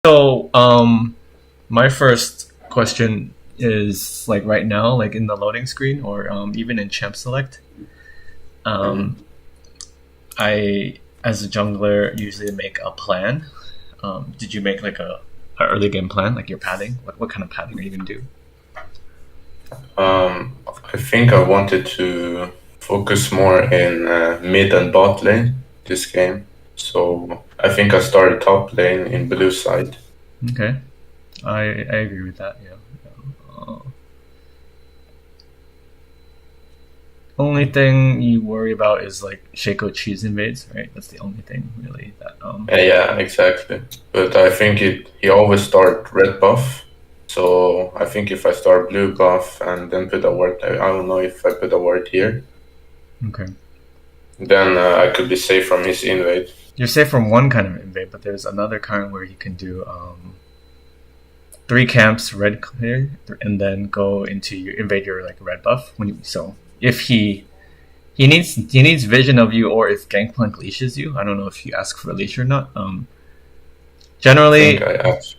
So, my first question is like right now, like in the loading screen or even in champ select. Hmm. Um, I, as a jungler, usually make a plan. Did you make like a early game plan, like your padding? What kind of padding are you gonna do? I think I wanted to focus more in mid and bot lane this game. So I think I started top lane in blue side. Okay, I agree with that. Yeah. Only thing you worry about is like Shaco cheese invades, right? That's the only thing really that Yeah, exactly. But I think he always start red buff. So I think if I start blue buff and then put a ward, I don't know if I put a ward here, okay. then I could be safe from his invade. You're safe from one kind of invade, but there's another kind where you can do three camps red clear and then go into your invade your like red buff when you, so if he needs vision of you, or if Gangplank leashes you. I don't know if you ask for a leash or not. I think Generally I asked.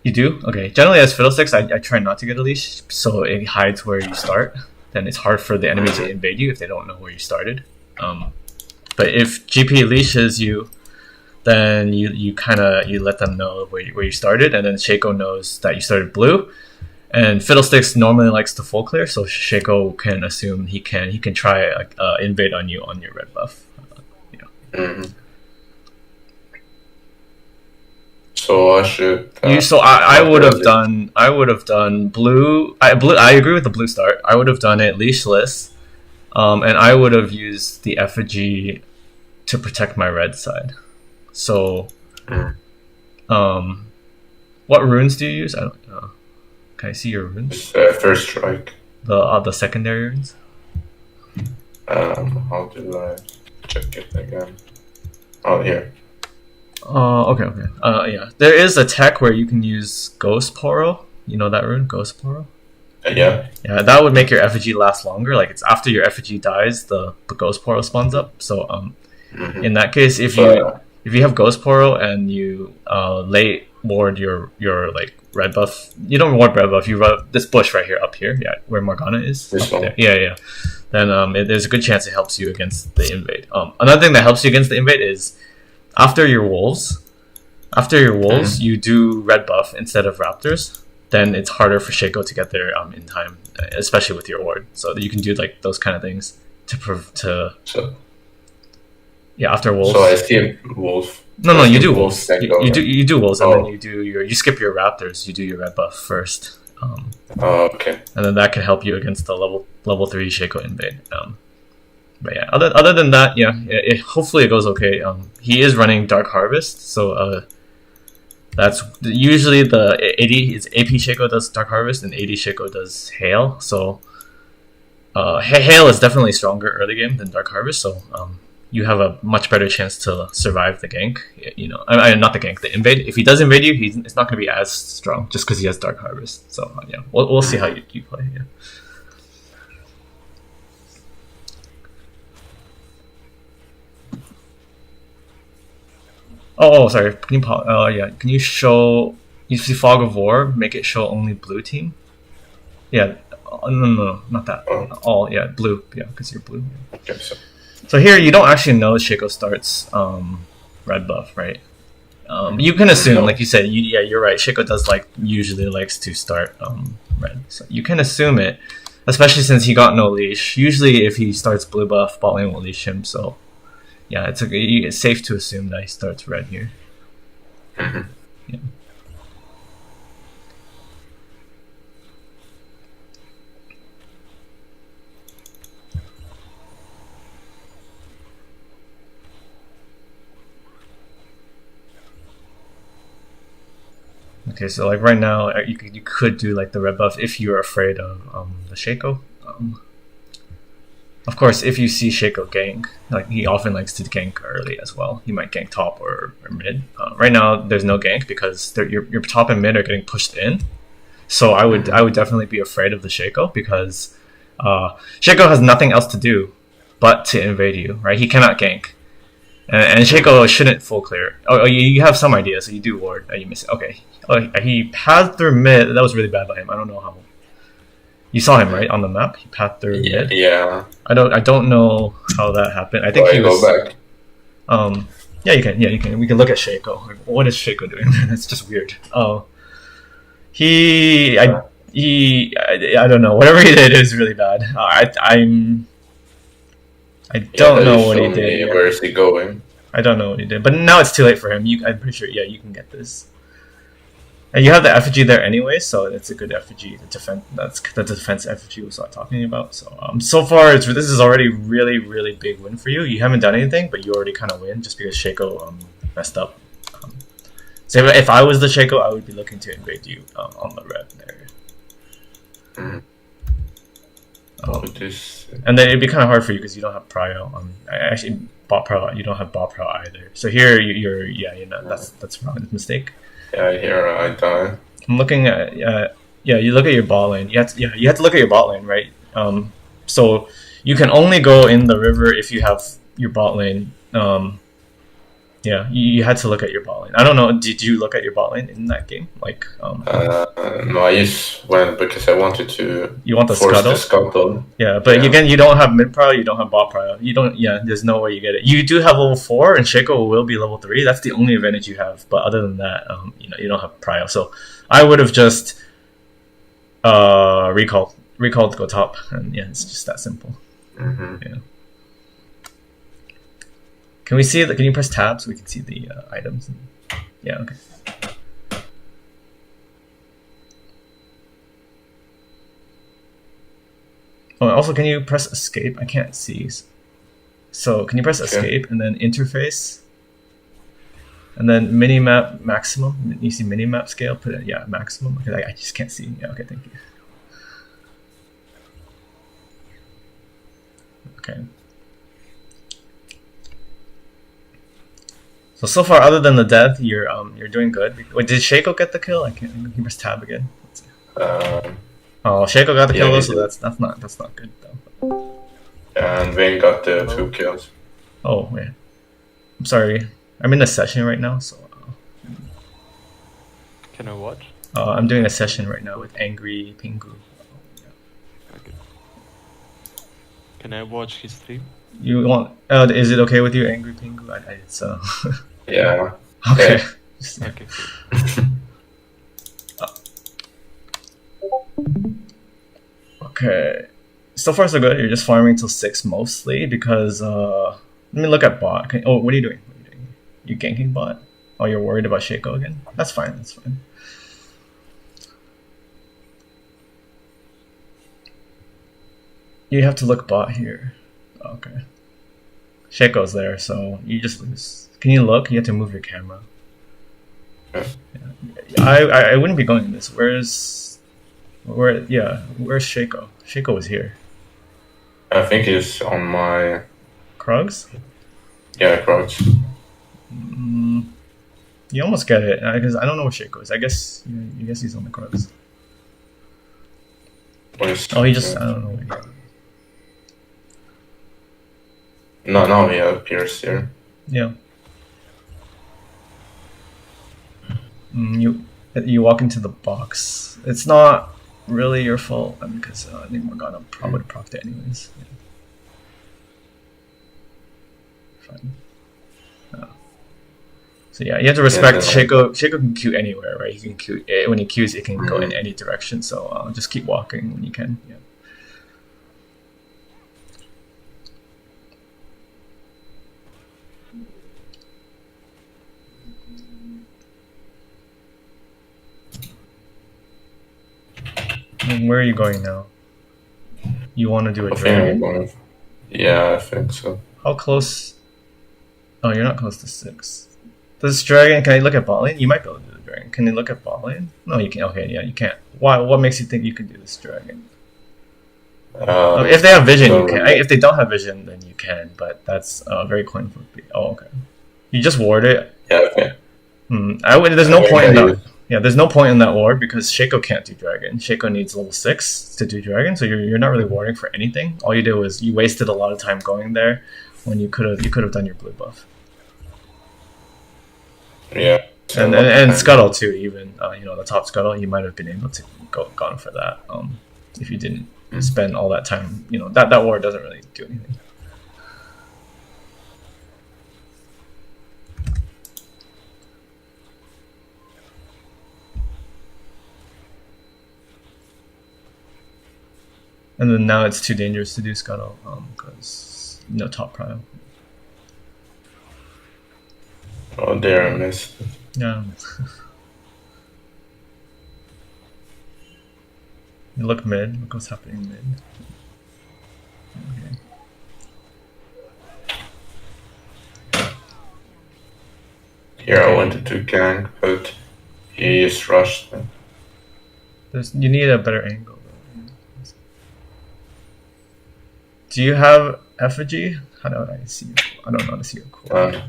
you do. Okay, generally as Fiddlesticks, I try not to get a leash so it hides where you start. Then it's hard for the enemy to Mhm. invade you if they don't know where you started. um, but if GP leashes you, then you kind of you let them know where you started, and then Shaco knows that you started blue. And Fiddlesticks normally likes to full clear, so Shaco can assume he can try invade on you on your red buff. You know. Mhm. So I should You so not do a lead. I would have done blue. I agree with the blue start. I would have done it leashless, and I would have used the effigy to protect my red side. So, Mm. um, what runes do you use? I don't know. Can I see your runes? It's first strike. The secondary runes. How do I check it again? Oh, here. Okay, okay. Yeah. There is a tech where you can use Ghost Poro. You know that rune, Ghost Poro? Yeah. Yeah, that would make your effigy last longer. Like it's after your effigy dies, the Ghost Poro spawns up. So Hmm. in that case, So if you have Ghost Poro and you late ward your like red buff, you don't ward red buff. You rub this bush right here, up here, yeah, where Morgana is, this up there. one. Yeah, yeah. Then there's a good chance it helps you against the invade. Another thing that helps you against the invade is after your wolves. After your wolves, Hmm. you do red buff instead of raptors. Then it's harder for Shaco to get there in time, especially with your ward. So you can do like those kind of things to So yeah, after so I wolves. skip wolf. No, I no, you skip do wolf. wolves. Then go. You do wolves, and then Oh. you skip your raptors. You do your red buff first, Oh. Okay. and then that can help you against the level three Shaco invade. But yeah, other than that, yeah, hopefully it goes okay. He is running Dark Harvest, so that's usually the 80 is AP Shaco does Dark Harvest and 80 Shaco does Hail. So Hail is definitely stronger early game than Dark Harvest. So you have a much better chance to survive the gank. You know, not the gank, the invade. If he does invade you, it's not going to be as strong just because he has Dark Harvest. So yeah, we'll see how Mhm. you play. Yeah. Sorry. Can you yeah? Can you show? You see Fog of War? Make it show only blue team. Yeah. No, not that. Oh. All yeah, blue. Yeah, because you're blue. Okay. So. So here you don't actually know Shaco starts red buff, right? You can assume, like No. you said, yeah, you're right. Shaco does like usually likes to start red, so you can assume it, especially since he got no leash. Usually, if he starts blue buff, bot lane will leash him. So yeah, it's safe to assume that he starts red here. Hmm. Yeah. Okay, so like right now, you could do like the red buff if you're afraid of the Shaco. Of course, if you see Shaco gank, like he often likes to gank early as well. He might gank top or mid. Right now, there's no gank because your top and mid are getting pushed in. So I Hmm. would definitely be afraid of the Shaco because Shaco has nothing else to do but to invade you. Right? He cannot gank. And Shaco shouldn't full clear. You have some idea, so you do ward. You miss it. Okay. He passed through mid. That was really bad by him. I don't know how. You saw him right on the map. He passed through mid. Yeah. I don't know how that happened. I think he was. Go back. Yeah, you can. Yeah, you can. We can look at Shaco. What is Shaco doing? That's just weird. Oh, I don't know. Whatever he did is really bad. I don't know what he did. Where is he going? I don't know what he did, but now it's too late for him. I'm pretty sure. Yeah, you can get this. And you have the effigy there anyway, so it's a good effigy. That's the defense effigy we started talking about. So far, this is already really big win for you. You haven't done anything, but you already kind of win just because Shaco messed up. So if I was the Shaco, I would be looking to invade you on the red area. And then it'd be kind of hard for you because you don't have prio. Actually, bot prio. You don't have bot prio either. So here you're that's wrong. That's a mistake. Yeah, here I die. I'm looking at you look at your bot lane. You have to look at your bot lane, right? So you can only go in the river if you have your bot lane. You had to look at your bot lane. I don't know. Did you look at your bot lane in that game? No, I just went because I wanted to. You want the force scuttle? The scuttle. Yeah, but again, you don't have mid prio. You don't have bot prio. You don't. Yeah, there's no way you get it. You do have level 4, and Shaco will be level 3. That's the only advantage you have. But other than that, you don't have prio. So I would have just recalled to go top, and yeah, it's just that simple. Yeah. Can we see Can you press tab so we can see the items? Yeah. Okay. Oh, also, can you press escape? I can't see. So can you press escape and then interface? And then minimap maximum. You see minimap scale? Put it, maximum. Okay, I just can't see. Yeah, okay, thank you. Okay. So far, other than the death, you're doing good. Wait, did Shaco get the kill? I can't. Can you press tab again? Oh, Shaco got the kill though, so that's not good though. Yeah, and Vayne got the 2 kills. Oh yeah, I'm sorry. I'm in a session right now, so. Can I watch? I'm doing a session right now with Angry Pingu. Okay. Can I watch his stream? You want? Is it okay with you, Angry Pingu? It's Yeah. Okay. Yeah. Okay. Cool. Okay. So far so good. You're just farming till 6 mostly because let me look at bot. What are you doing? You ganking bot? Oh, you're worried about Shaco again? That's fine. That's fine. You have to look bot here. Okay. Shaco's there, so you just lose. Can you look? You have to move your camera. Yeah. I wouldn't be going in this. Where's Shaco? Shaco was here. I think he's on my Krugs? Yeah, Krugs. You almost get it, because I don't know where Shaco is. I guess he's on the Krugs. Oh, he just I don't know where he is. No, he appears here. Yeah. You walk into the box. It's not really your fault because I think Morgana probably would have procced it anyways. Yeah. Fine. So yeah, you have to respect Shaco. Shaco can Q anywhere, right? He can Q when he Qs, it can go in any direction. So just keep walking when you can. Yeah. And where are you going now? You want to do a dragon? Yeah, I think so. How close? Oh, you're not close to 6. This dragon, can I look at bot lane? You might be able to do the dragon. Can you look at bot lane? No, you can't. Okay, yeah, you can't. Why? What makes you think you can do this dragon? If they have vision, you can. If they don't have vision, then you can. But that's very coin flip. Oh, okay. You just ward it. Yeah. Okay. There's no point in that. Yeah, there's no point in that ward because Shaco can't do dragon. Shaco needs level 6 to do dragon, so you're not really warding for anything. All you did was you wasted a lot of time going there when you could have done your blue buff. Yeah. So And Scuttle too. Even the top Scuttle, you might have been able to gone for that. If you didn't spend all that time, that war doesn't really do anything. And then now it's too dangerous to do Scuttle because top prio. Oh, there I missed. Yeah. You look mid. Look what's happening mid. Okay. Here I wanted to gank, but he just rushed. You need a better angle. Do you have effigy? How do I see? I don't know how to see your core. I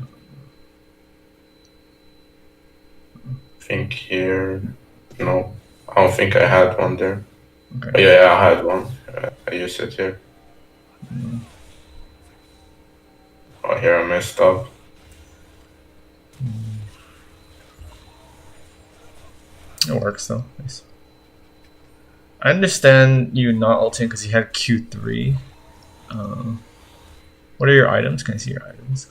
think here, no, I don't think I had one there. Okay. Oh, yeah, I had one. I used it here. Oh, here I messed up. It works though. Nice. I understand you not ulting because you had Q3. What are your items? Can I see your items?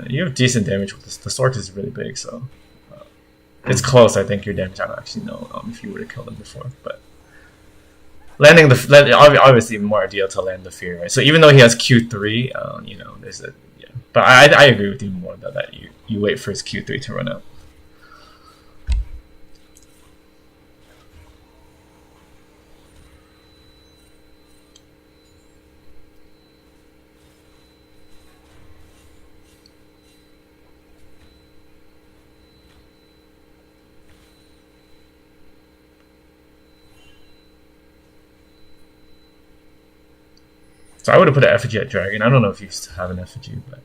You have decent damage with this. The sword is really big, so it's close. I think your damage. I don't actually know if you would have killed him before, but landing obviously more ideal to land the fear, right? So even though he has Q3, there's a But I agree with you more that you wait for his Q3 to run out. So I would have put an effigy at dragon. I don't know if you have an effigy, but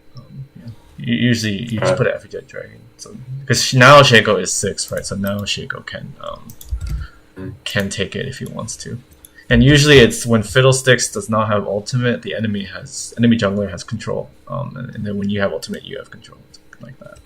usually you just put an effigy at dragon. So because now Shaco is 6, right? So now Shaco can take it if he wants to. And usually it's when Fiddlesticks does not have ultimate, the enemy jungler has control. And then when you have ultimate, you have control, like that.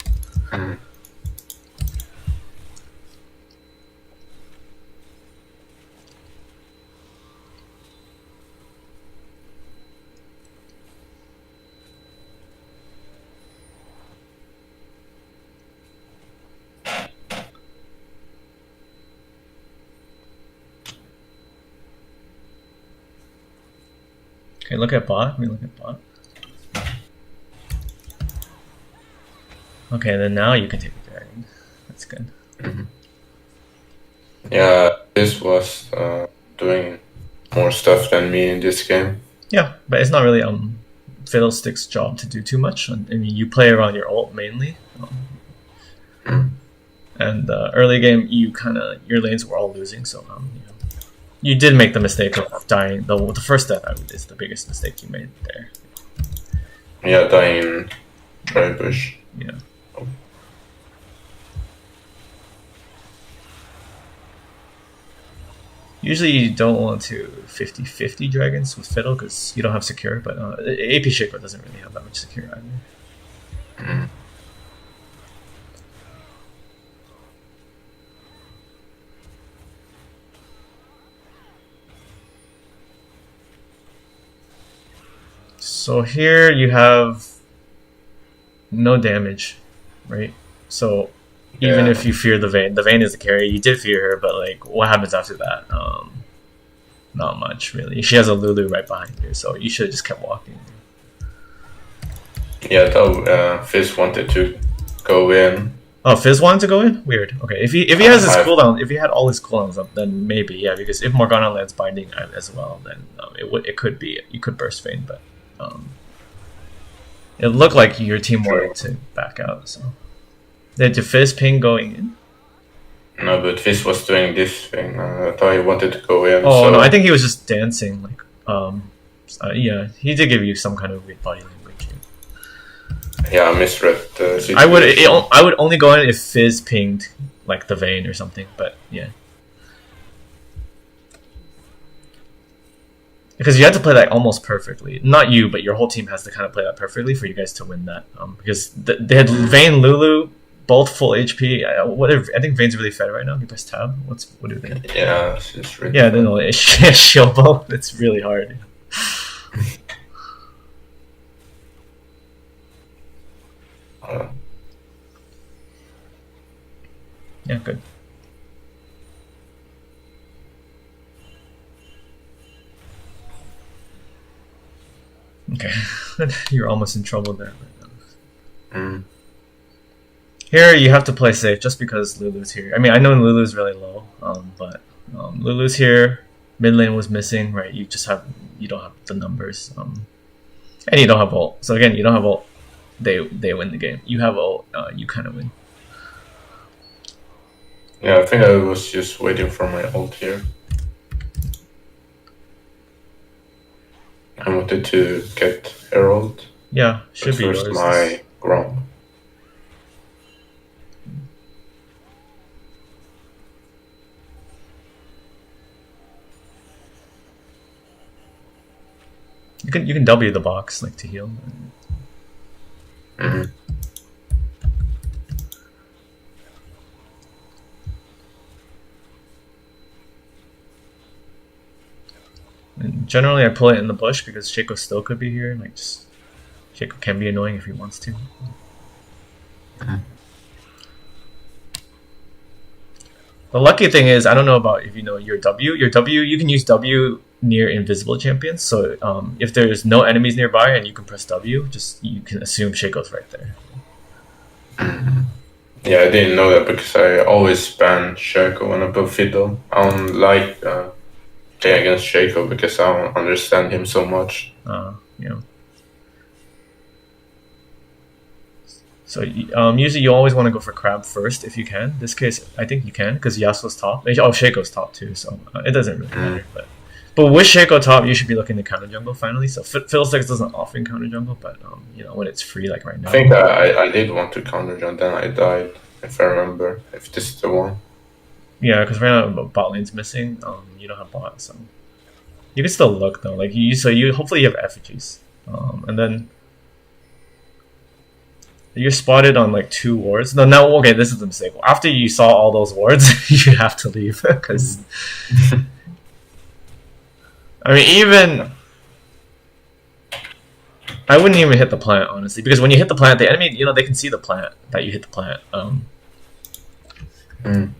Okay, look at bot. Let me look at bot. Okay, then now you can take the dragon. That's good. Yeah, this was doing more stuff than me in this game. Yeah, but it's not really Fiddlestick's job to do too much. I mean, you play around your ult mainly. And early game, your lanes were all losing, so you did make the mistake of dying. The first death is the biggest mistake you made there. Yeah, dying dry bush. Yeah. Usually you don't want to 50-50 dragons with Fiddle because you don't have secure, but AP Shaco doesn't really have that much secure either. So here you have no damage, right? So even if you fear the Vayne is the carry. You did fear her, but like, what happens after that? Not much really. She has a Lulu right behind her, so you should have just kept walking. Yeah, though Fizz wanted to go in. Oh, Fizz wanted to go in? Weird. Okay, if he has his cooldown, if he had all his cooldowns up, then maybe, yeah. Because if Morgana lands binding as well, then it could be, you could burst Vayne, but it looked like your team wanted to back out. So did Fizz ping going in? No, but Fizz was doing this thing. I thought he wanted to go in. Oh, so no, I think he was just dancing. Like, yeah, he did give you some kind of weird body language. Yeah, I misread the situation. I would only go in if Fizz pinged like the Vayne or something. But yeah. Because you have to play that almost perfectly. Not you, but your whole team has to kind of play that perfectly for you guys to win that. Because they had Vayne, Lulu, both full HP. I think Vayne's really fed right now. Can you press tab? What do they? Yeah, it's just really Yeah, then shield bow. It's really hard. Yeah, good. Okay, you're almost in trouble there. Here you have to play safe just because Lulu's here. I mean, I know Lulu's really low, but Lulu's here. Mid lane was missing, right? You don't have the numbers, and you don't have ult. So again, you don't have ult. They win the game. You have ult, you kind of win. Yeah, I think I was just waiting for my ult here. I wanted to get Herald. Yeah, should be first yours. My Grom. You can W the box like to heal. And generally, I pull it in the bush because Shaco still could be here. Like, just Shaco can be annoying if he wants to. The lucky thing is, I don't know about if you know your W. Your W, you can use W near invisible champions. So if there's no enemies nearby and you can press W, you can assume Shaco's right there. Yeah, I didn't know that because I always ban Shaco when I put Fiddle. I don't like playing against Shaco because I don't understand him so much. Yeah. So usually you always want to go for Crab first if you can. In this case, I think you can because Yasuo's top. Oh, Shaco's top too, so it doesn't really matter. But with Shaco top, you should be looking to counter jungle finally. So Fiddlesticks doesn't often counter jungle, but when it's free like right now. I think I did want to counter jungle, then I died. If I remember, if this is the one. Yeah, because right now bot lane's missing. You don't have bot, so you can still look though. Like you hopefully you have effigies, and then. You're spotted on like 2 wards. No, now okay, this is the mistake. After you saw all those wards, you have to leave because. I mean, even I wouldn't even hit the plant honestly, because when you hit the plant, the enemy, they can see the plant that you hit the plant.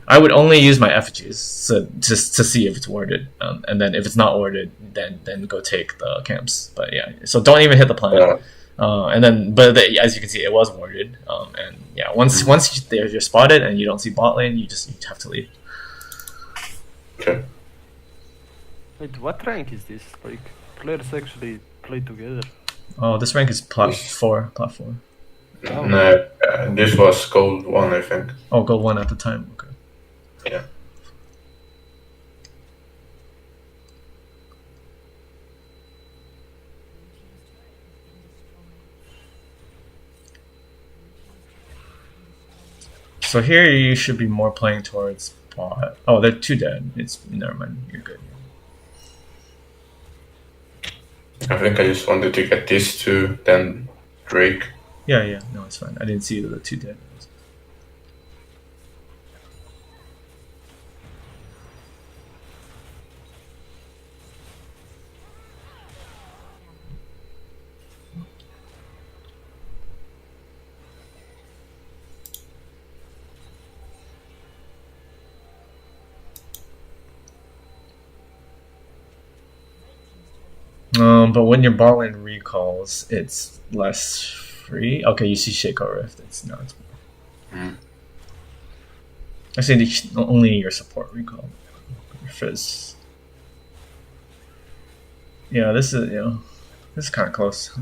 I would only use my effigies just to see if it's warded, and then if it's not warded, then go take the camps. But yeah, so don't even hit the plant. Yeah. As you can see, it was warded. And yeah, once you're spotted and you don't see bot lane, you have to leave. Okay. Wait, what rank is this? Like, players actually play together. Oh, this rank is plat 4. Oh. No, this was gold 1, I think. Oh, gold 1 at the time. Okay. Yeah. So here you should be more playing towards bot. Oh, they're 2 dead. Never mind. You're good. I think I just wanted to get these 2, then Drake. Yeah. No, it's fine. I didn't see the 2 dead. But when your bot lane recalls, it's less free. Okay, you see Shaco Rift. It's more. Actually, only your support recall. Fizz. Yeah, this is kind of close.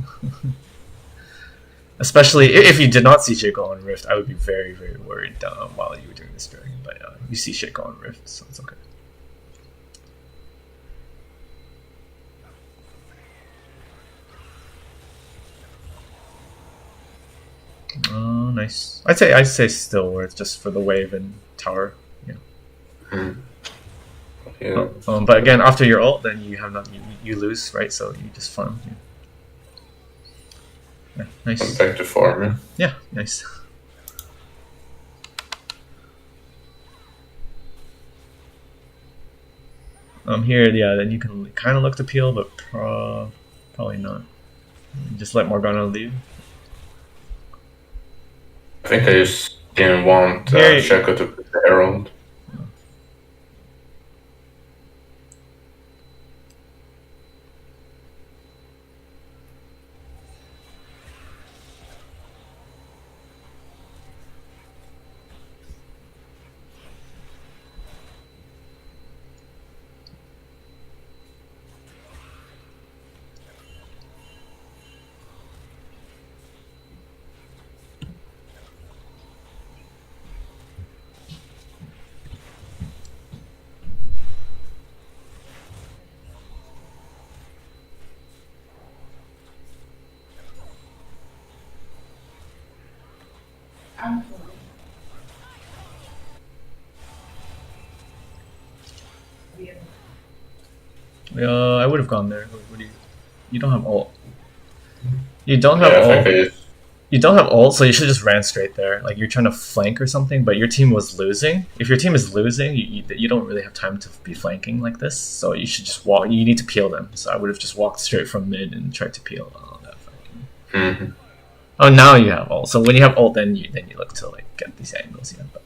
Especially if you did not see Shaco on Rift, I would be very, very worried while you were doing this dragon. But you see Shaco on Rift, so it's okay. Oh, nice. I'd say still worth just for the wave and tower. Yeah. Yeah. But again, after your ult, then you have not you lose, right? So you just farm. Yeah, I'm nice. back to farming. Yeah, nice. Here, yeah, then you can kind of look to peel, but probably not. Just let Morgana leave. I think I just didn't want Here, Shaco to put the Herald. I would have gone there. What do you don't have ult. You don't Yeah, have I think ult. I just. You don't have ult, so you should just ran straight there. Like you're trying to flank or something, but your team was losing. If your team is losing, you don't really have time to be flanking like this. So you should just walk. You need to peel them. So I would have just walked straight from mid and tried to peel that flanking. Mm-hmm. Oh, now you have ult. So when you have ult, then you look to like get these angles. Yeah, but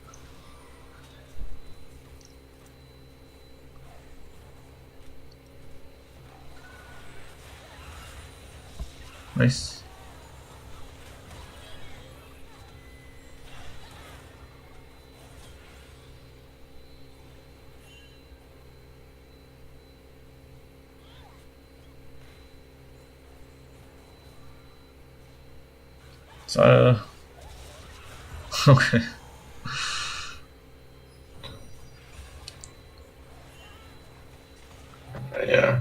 nice. So okay. Yeah.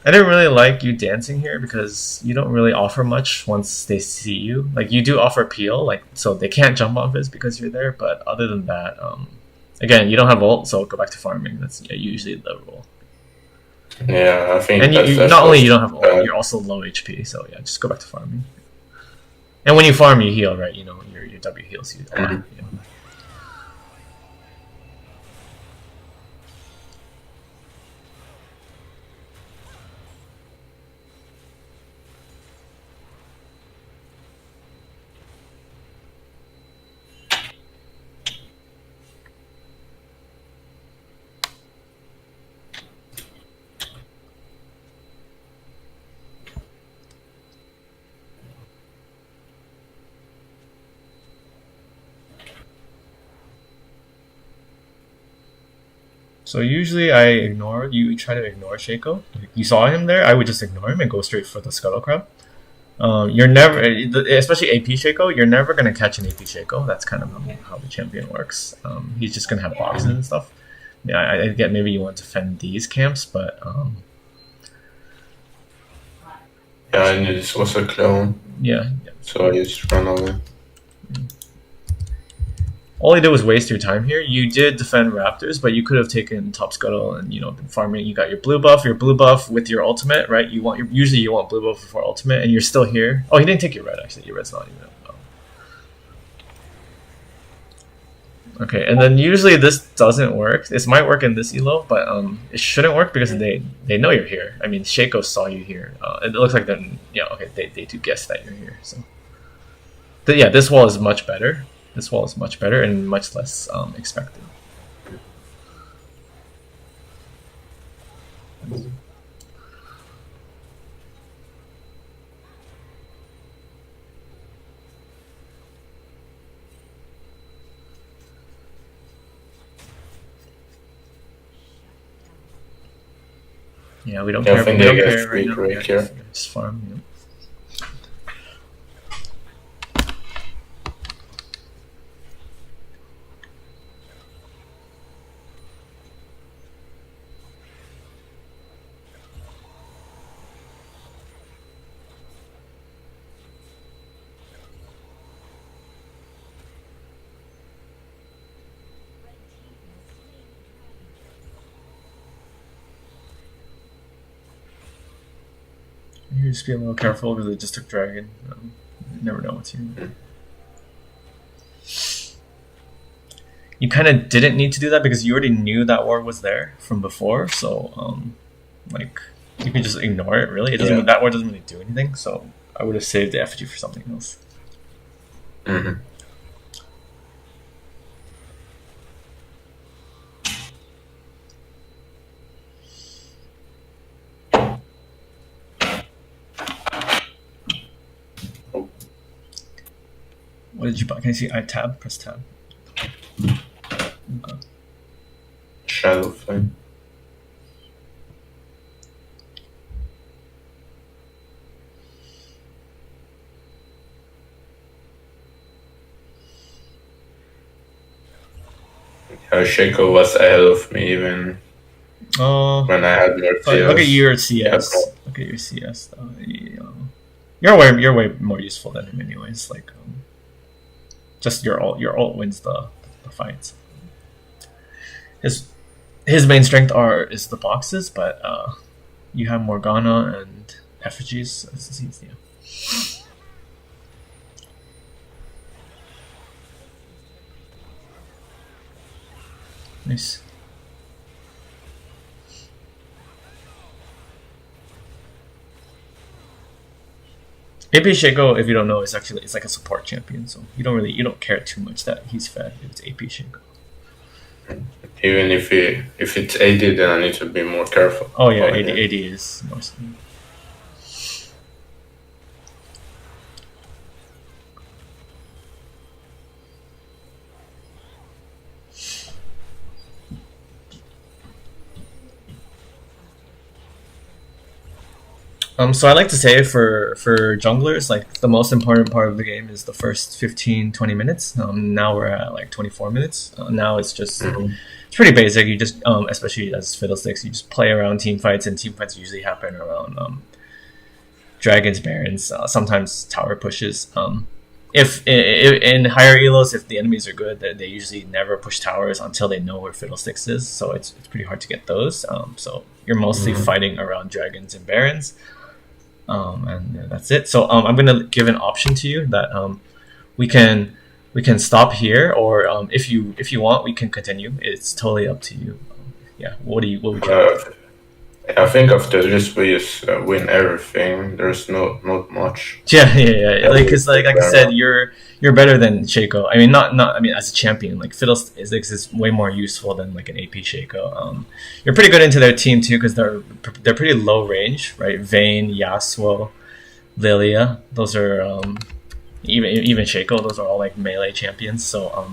I didn't really like you dancing here because you don't really offer much once they see you. Like you do offer peel, like so they can't jump off this because you're there. But other than that, again, you don't have ult, so go back to farming. That's usually the rule. Yeah, I think And that's not only what's you don't have ult, bad. you're also low HP. So yeah, just go back to farming. And when you farm, you heal, right? You know your W heals you a lot. Mhm. You know? So usually I ignore you. Try to ignore Shaco. You saw him there. I would just ignore him and go straight for the scuttle crab. You're never, especially AP Shaco, you're never going to catch an AP Shaco. That's kind of how the champion works. He's just going to have boxes and stuff. Yeah, I get maybe you want to defend these camps, but Yeah, and this was a clone, yeah. so I just ran away. All you did was waste your time here. You did defend Raptors, but you could have taken top scuttle and been farming. You got your blue buff with your ultimate, right? Usually you want blue buff before ultimate, and you're still here. Oh, he didn't take your red actually. Your red's not even. Okay, and then usually this doesn't work. This might work in this elo, but it shouldn't work because they know you're here. I mean, Shaco saw you here. It looks like then okay, they do guess that you're here. So, but yeah, this wall is much better. This wall is much better and much less expected. Yeah, we don't Yeah, I care. think We they don't get care free right now. break here. Just farm. Just be a little careful because they just took dragon. You never know what's here. You kind of didn't need to do that because you already knew that ward was there from before. So, like, you can just ignore it. Really, it doesn't. That ward doesn't really do anything. So, I would have saved the effigy for something else. Mm-hmm. What did you buy? Can I see? I tab. Press tab. Okay. Shadow Flame. Shaco was ahead of me even when I had more CS. Look at your CS. Look at your CS. You're way more useful than him, anyways. Like, just your ult wins the fights. His main strength is the boxes, but you have Morgana and effigies. It's easy. Nice. AP Shaco, if you don't know, it's like a support champion, so you don't care too much that he's fed if it's AP Shaco. Even if it's AD, then I need to be more careful. Oh yeah, AD is mostly. So I like to say for junglers, like the most important part of the game is the first 15-20 minutes. Now we're at like 24 minutes. Now it's just it's pretty basic. You just especially as Fiddlesticks, you just play around team fights, and team fights usually happen around dragons, barons, sometimes tower pushes. If in higher elos, if the enemies are good, they usually never push towers until they know where Fiddlesticks is. So it's pretty hard to get those. So you're mostly fighting around dragons and barons. And that's it. So I'm gonna give an option to you that we can stop here, or if you want, we can continue. It's totally up to you. Yeah. What would you like? I think after this we just win everything. There's not much. Yeah. Like, cause like I said, you're better than Shaco. I mean, not. I mean, as a champion, like Fiddlesticks is way more useful than like an AP Shaco. You're pretty good into their team too, because they're pretty low range, right? Vayne, Yasuo, Lilia. Those are even Shaco. Those are all like melee champions. So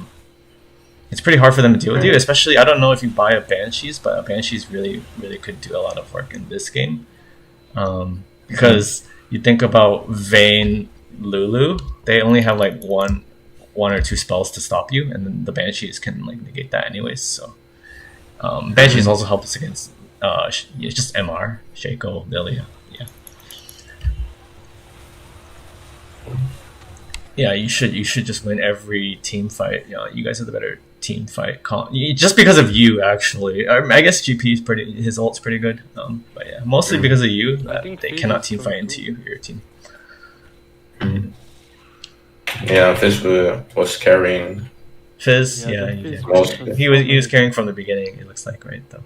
it's pretty hard for them to deal with you, especially, I don't know if you buy a Banshees, but a Banshees really could do a lot of work in this game. Because you think about Vayne, Lulu, they only have like one or two spells to stop you, and then the Banshees can like negate that anyways. So Banshees also help us against just MR, Shaco, Lilia. Yeah, you should just win every team fight. You guys have the better team fight. Just because of you, actually. I guess GP is his ult's pretty good. But yeah, mostly because of you that they cannot team fight into your team. Yeah, Fizz was carrying. Fizz, he was carrying from the beginning. It looks like, right though.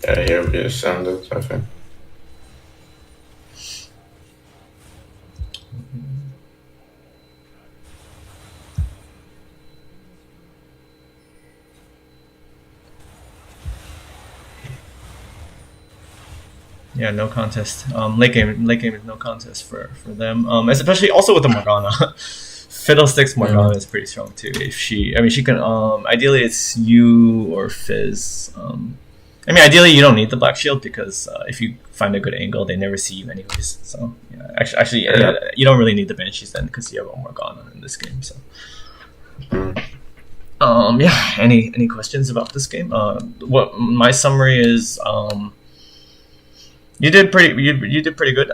Yeah, he'll be ascended, I think. Yeah, no contest. Late game is no contest for them. Especially also with the Morgana. Fiddlesticks Morgana is pretty strong too. She can. Ideally, it's you or Fizz. Ideally, you don't need the Black Shield because if you find a good angle, they never see you anyways. So, yeah, actually, you don't really need the Banshees then because you have a Morgana in this game. So, any questions about this game? What my summary is, you did pretty good.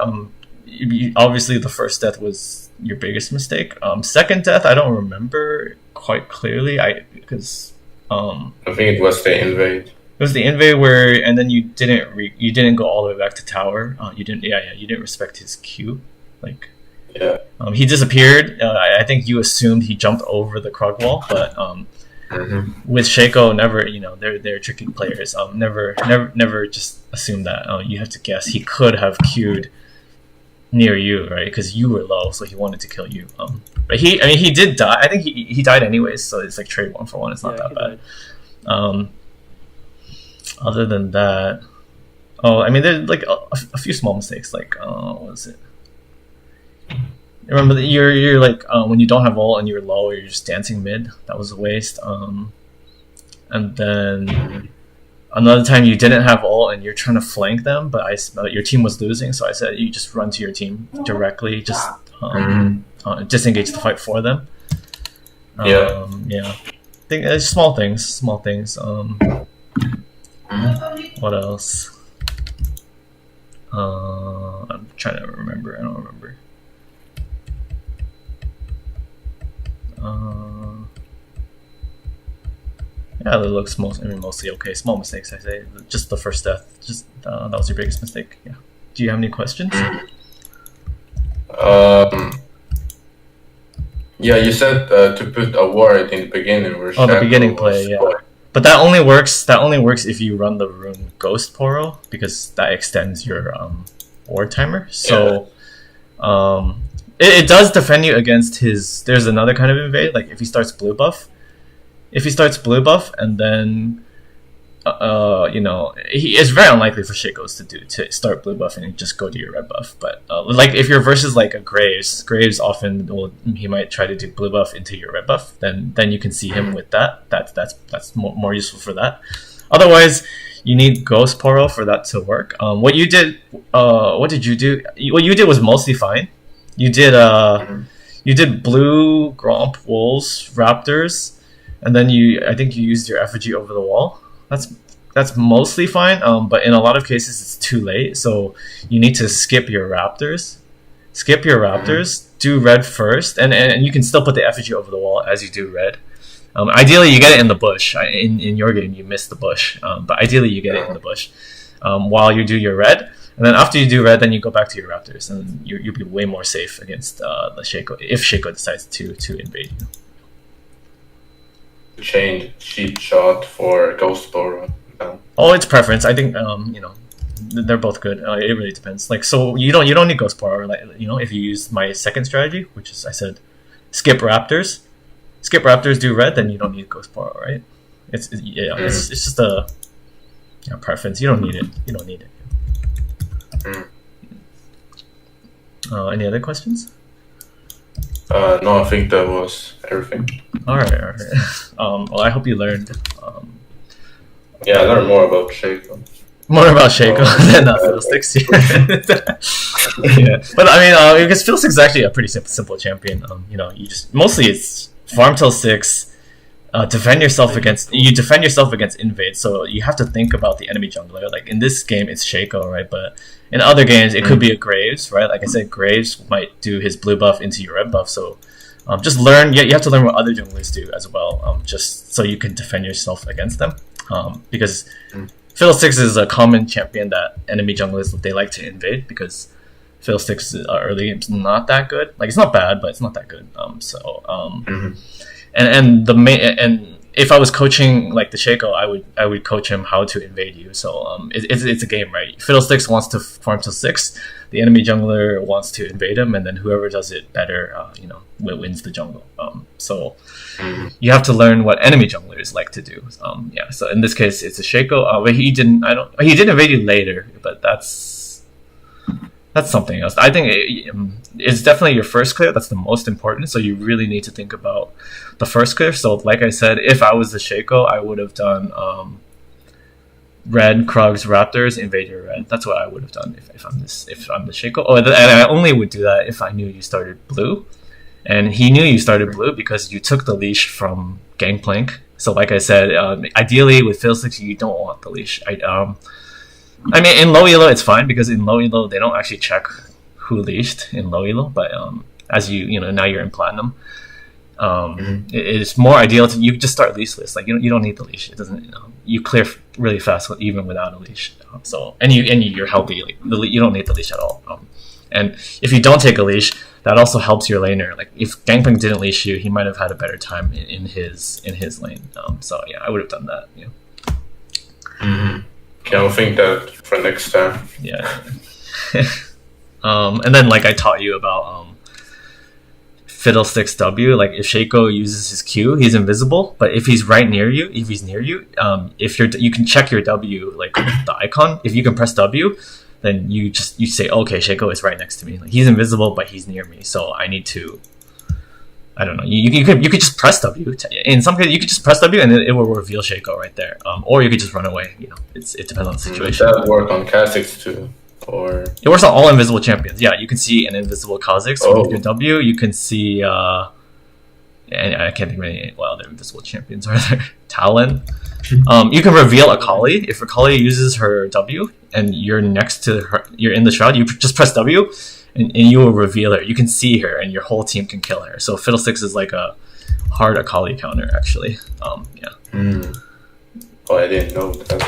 Obviously, the first death was your biggest mistake. Second death, I don't remember quite clearly. Because I think it was the invade. It was the invade where, and then you didn't go all the way back to tower. You didn't, you didn't respect his Q. Like, Yeah. he disappeared. I think you assumed he jumped over the Krug wall, but with Shaco, never. They're tricky players. Never just assume that. You have to guess. He could have queued near you, right? Because you were low, so he wanted to kill you. But he did die. I think he died anyways, so it's like trade 1-for-1. It's not that bad. Other than that, there's like a few small mistakes. Like, what was it? Remember that you're like when you don't have ult and you're low, you're just dancing mid. That was a waste. And then another time you didn't have ult and you're trying to flank them, but your team was losing, so I said you just run to your team directly, just disengage the fight for them. Yeah. I think it's small things. What else? I'm trying to remember. I don't remember. Yeah, it looks mostly okay. Small mistakes, I say. Just the first death. Just that was your biggest mistake. Yeah. Do you have any questions? Yeah, you said to put a ward in the beginning. Where the beginning play, yeah. But that only works. That only works if you run the rune Ghost Poro, because that extends your ward timer. So, it does defend you against his. There's another kind of invade. Like if he starts blue buff. If he starts blue buff and then, it's very unlikely for Shakos to start blue buff and just go to your red buff. But like if you're versus like a Graves often he might try to do blue buff into your red buff. Then you can see him with that. That's more useful for that. Otherwise, you need Ghost Poro for that to work. What you did? What did you do? What you did was mostly fine. You did blue Gromp Wolves Raptors. And then I think you used your effigy over the wall. That's mostly fine. But in a lot of cases, it's too late. So you need to skip your raptors. Do red first, and you can still put the effigy over the wall as you do red. Ideally, you get it in the bush. In your game, you missed the bush. But ideally, you get it in the bush while you do your red. And then after you do red, then you go back to your raptors, and you'll be way more safe against the Shaco if Shaco decides to invade you. Change cheap shot for Ghost Poro. Oh, it's preference. I think they're both good. It really depends. Like, so you don't need Ghost Poro. Like, if you use my second strategy, which is I said skip raptors, do red, then you don't need Ghost Poro, right? It's just a preference. You don't need it. Any other questions? No, I think that was everything. All right. Well, I hope you learned. Yeah, I learned more about Shaco. More about Shaco than Fiddlesticks. Yeah, but I mean, because Fiddlesticks is actually a pretty simple champion. You just mostly it's farm till 6, defend yourself against invade. So you have to think about the enemy jungler. Like in this game, it's Shaco, right? But in other games, it could be a Graves, right? Like I said, Graves might do his blue buff into your red buff. So just learn. You have to learn what other junglers do as well, just so you can defend yourself against them. Because Fiddlesticks is a common champion that enemy junglers they like to invade, because Fiddlesticks early game's not that good. Like it's not bad, but it's not that good. And if I was coaching like the Shaco, I would coach him how to invade you. So it's a game, right? Fiddlesticks wants to farm till 6. The enemy jungler wants to invade him, and then whoever does it better, wins the jungle. So you have to learn what enemy junglers like to do. So in this case, it's a Shaco. But he did invade you later, but that's something else. I think it's definitely your first clear. That's the most important. So you really need to think about the first clear. So like I said, if I was the Shaco, I would have done red, Krugs, Raptors, invade your red. That's what I would have done if I'm the Shaco. Oh, and I only would do that if I knew you started blue. And he knew you started blue because you took the leash from Gangplank. So like I said, ideally with Fiddlesticks, you don't want the leash. I mean, in low elo, it's fine because in low elo, they don't actually check who leashed in low elo. But as now you're in platinum, It's more ideal to you just start leashless. Like you don't need the leash. It doesn't. You clear really fast even without a leash. So you're healthy. Like you don't need the leash at all. And if you don't take a leash, that also helps your laner. Like if Gangplank didn't leash you, he might have had a better time in his lane. So yeah, I would have done that. Yeah. Okay, I'll think that for next time. Yeah. And then like I taught you about Fiddlesticks W. Like if Shaco uses his Q, he's invisible. But if he's near you, if you can check your W, like the icon. If you can press W, then you say, okay, Shaco is right next to me. Like, he's invisible, but he's near me, so I need to. I don't know. You could just press W. In some cases, you could just press W and it will reveal Shaco right there. Or you could just run away. It depends on the situation. Does that work on Kha'Zix too? Or it works on all invisible champions. Yeah, you can see an invisible Kha'Zix with your W. You can see and I can't think of any other invisible champions are there. Talon. You can reveal Akali. If Akali uses her W and you're next to her, you're in the shroud, you just press W and you will reveal her. You can see her and your whole team can kill her. So Fiddlesticks is like a hard Akali counter actually. Yeah. Oh, I didn't know that.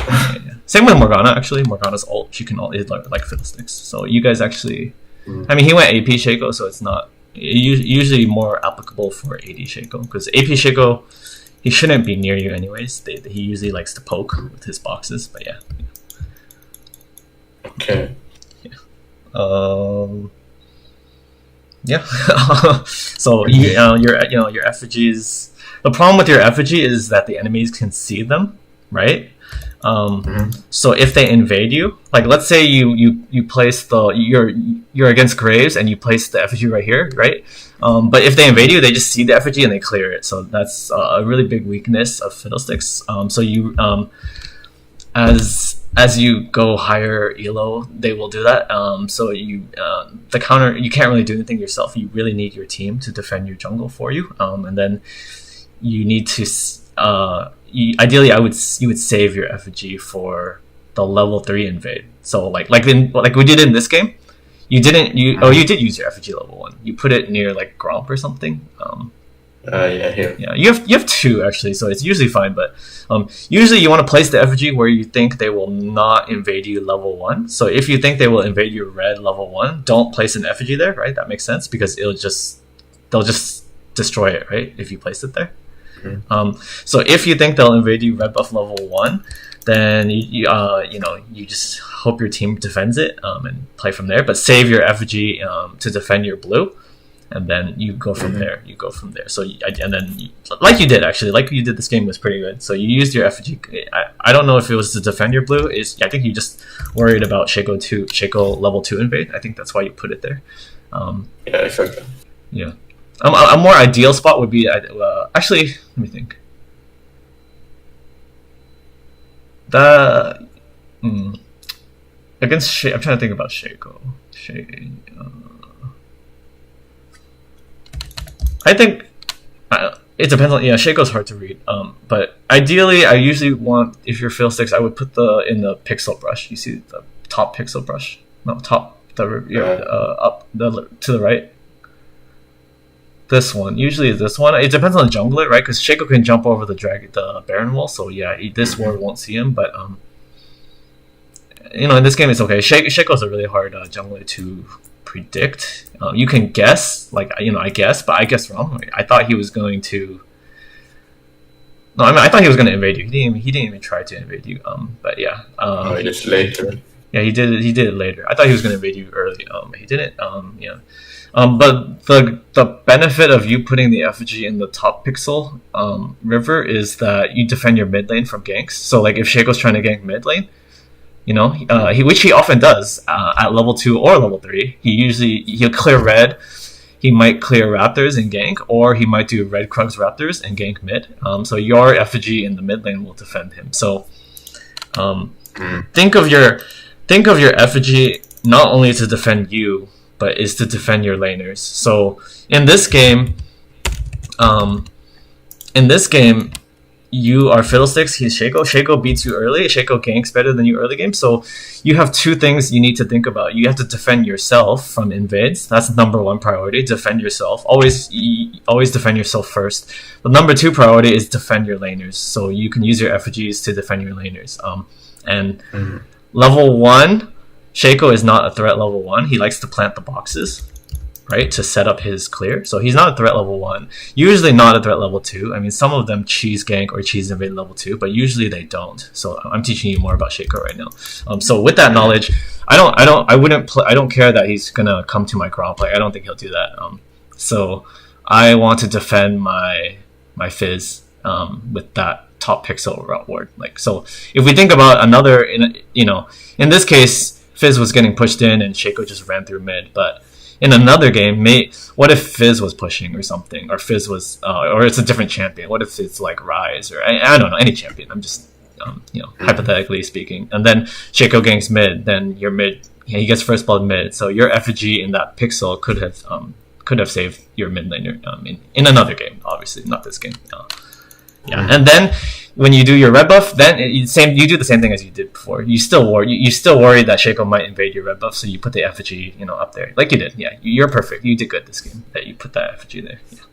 Yeah. Same with Morgana actually. Morgana's ult, she can ult like Fiddlesticks. So you guys actually, I mean, he went AP Shaco, so it's not usually more applicable for AD Shaco because AP Shaco, he shouldn't be near you anyways. He usually likes to poke with his boxes, but yeah. Okay. Yeah. So your effigies. The problem with your effigy is that the enemies can see them, right? So if they invade you, like let's say you place you're against Graves and you place the effigy right here, right? But if they invade you, they just see the effigy and they clear it. So that's a really big weakness of Fiddlesticks. So you as you go higher elo, they will do that. So the counter, you can't really do anything yourself. You really need your team to defend your jungle for you. And then you need to ideally you would save your effigy for the level 3 invade. So like we did in this game, you did use your effigy level 1. You put it near like Gromp or something. Yeah, here. Yeah, you have 2 actually, so it's usually fine. But usually you want to place the effigy where you think they will not invade you level 1. So if you think they will invade you red level 1, don't place an effigy there, right? That makes sense because they'll just destroy it, right? If you place it there. So if you think they'll invade you red buff level 1, then you just hope your team defends it and play from there. But save your effigy to defend your blue. And then you go from there. So and then like you did this game was pretty good. So you used your effigy. I don't know if it was to defend your blue. I think you just worried about Shaco level 2 invade. I think that's why you put it there. Yeah, exactly. Yeah. A more ideal spot would be actually. Let me think. Against I'm trying to think about Shaco. I think it depends on Shaco's hard to read. But ideally, I usually want, if you're Fiddlesticks, I would put in the pixel brush. You see the top pixel brush? No, top up to the right. This one usually is this one. It depends on the jungler, right? Because Shaco can jump over the Baron wall, so yeah, this ward won't see him. But in this game it's okay. Shaco's a really hard jungler to predict. You can guess, I guess, but I guess wrong. I thought he was going to. No, I thought he was going to invade you. He didn't even try to invade you. But yeah. It's later. Yeah, he did it later. I thought he was going to invade you early. But he didn't. Yeah. But the benefit of you putting the effigy in the top pixel river is that you defend your mid lane from ganks. So like if Shaco's trying to gank mid lane, which he often does at level 2 or level 3. He'll clear red. He might clear Raptors and gank, or he might do red Krugs Raptors and gank mid. So your effigy in the mid lane will defend him. So think of your effigy not only to defend you, but is to defend your laners. you are Fiddlesticks, he's Shaco. Shaco beats you early. Shaco ganks better than you early game. So you have two things you need to think about. You have to defend yourself from invades. That's number one priority. Defend yourself. Always defend yourself first. The number two priority is defend your laners. So you can use your effigies to defend your laners. And level 1, Shaco is not a threat level 1. He likes to plant the boxes, right, to set up his clear. So he's not a threat level 1. Usually not a threat level 2. I mean, some of them cheese gank or cheese invade level 2, but usually they don't. So I'm teaching you more about Shaco right now. So with that knowledge, I don't care that he's gonna come to my crop. Like, I don't think he'll do that. So I want to defend my Fizz with that top pixel route ward. Like, so if we think about another, in this case, Fizz was getting pushed in and Shaco just ran through mid, but in another game, what if Fizz was pushing or something, or Fizz was, or it's a different champion? What if it's like Rise or I don't know, any champion? I'm just, hypothetically speaking. And then Shaco ganks mid, then your mid, he gets first blood mid. So your effigy in that pixel could have saved your mid laner in another game, obviously not this game. And then when you do your red buff, then you do the same thing as you did before. You still worry that Shaco might invade your red buff, so you put the effigy, up there, like you did. Yeah, you're perfect. You did good this game that you put that effigy there. Yeah.